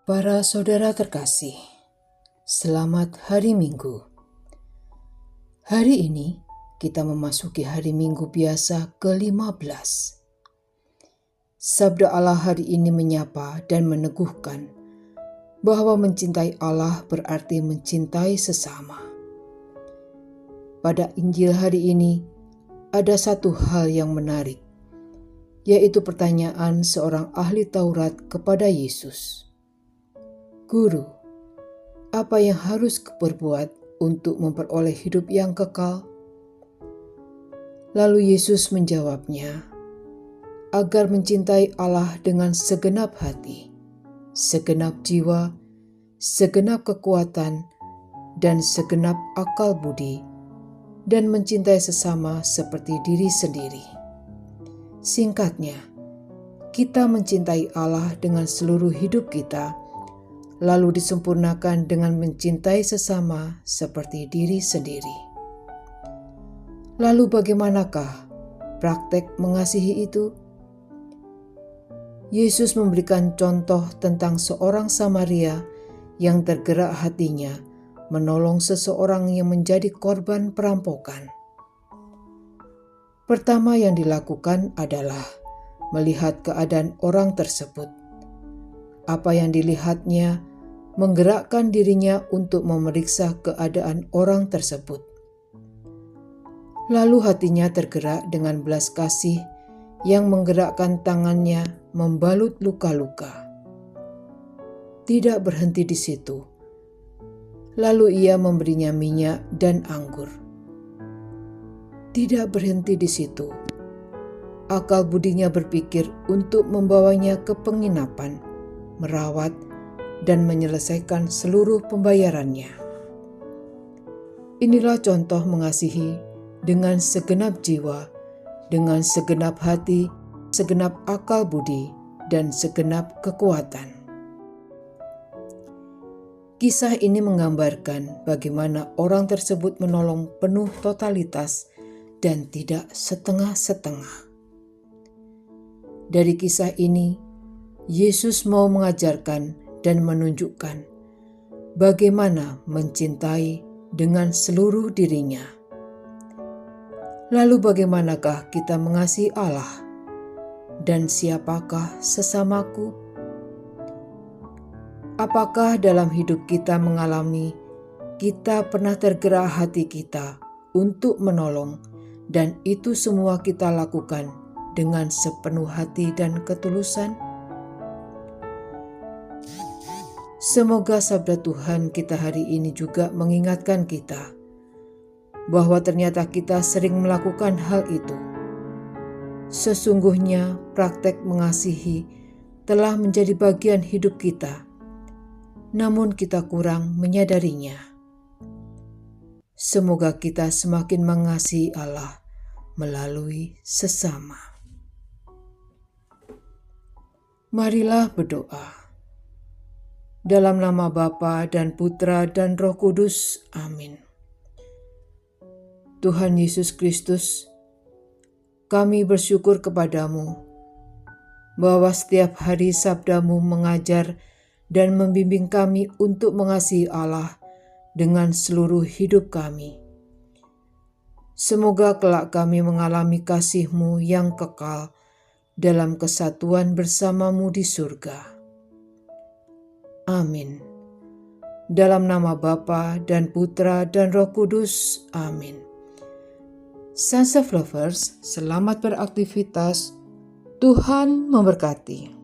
Para saudara terkasih, selamat hari Minggu. Hari ini kita memasuki hari Minggu biasa ke-15. Sabda Allah hari ini menyapa dan meneguhkan bahwa mencintai Allah berarti mencintai sesama. Pada Injil hari ini ada satu hal yang menarik, yaitu pertanyaan seorang ahli Taurat kepada Yesus. Guru, apa yang harus kuperbuat untuk memperoleh hidup yang kekal? Lalu Yesus menjawabnya, agar mencintai Allah dengan segenap hati, segenap jiwa, segenap kekuatan, dan segenap akal budi, dan mencintai sesama seperti diri sendiri. Singkatnya, kita mencintai Allah dengan seluruh hidup kita, lalu disempurnakan dengan mencintai sesama seperti diri sendiri. Lalu bagaimanakah praktek mengasihi itu? Yesus memberikan contoh tentang seorang Samaria yang tergerak hatinya menolong seseorang yang menjadi korban perampokan. Pertama yang dilakukan adalah melihat keadaan orang tersebut. Apa yang dilihatnya menggerakkan dirinya untuk memeriksa keadaan orang tersebut. Lalu hatinya tergerak dengan belas kasih yang menggerakkan tangannya membalut luka-luka. Tidak berhenti di situ. Lalu ia memberinya minyak dan anggur. Tidak berhenti di situ. Akal budinya berpikir untuk membawanya ke penginapan, merawat, dan menyelesaikan seluruh pembayarannya. Inilah contoh mengasihi dengan segenap jiwa, dengan segenap hati, segenap akal budi, dan segenap kekuatan. Kisah ini menggambarkan bagaimana orang tersebut menolong penuh totalitas dan tidak setengah-setengah. Dari kisah ini, Yesus mau mengajarkan dan menunjukkan bagaimana mencintai dengan seluruh dirinya. Lalu bagaimanakah kita mengasihi Allah? Dan siapakah sesamaku? Apakah dalam hidup kita mengalami kita pernah tergerak hati kita untuk menolong, dan itu semua kita lakukan dengan sepenuh hati dan ketulusan? Semoga sabda Tuhan kita hari ini juga mengingatkan kita bahwa ternyata kita sering melakukan hal itu. Sesungguhnya praktek mengasihi telah menjadi bagian hidup kita, namun kita kurang menyadarinya. Semoga kita semakin mengasihi Allah melalui sesama. Marilah berdoa. Dalam nama Bapa dan Putra dan Roh Kudus. Amin. Tuhan Yesus Kristus, kami bersyukur kepadamu bahwa setiap hari sabdamu mengajar dan membimbing kami untuk mengasihi Allah dengan seluruh hidup kami. Semoga kelak kami mengalami kasih-Mu yang kekal dalam kesatuan bersama-Mu di surga. Amin. Dalam nama Bapa dan Putra dan Roh Kudus. Amin. Sons of Lovers, selamat beraktivitas. Tuhan memberkati.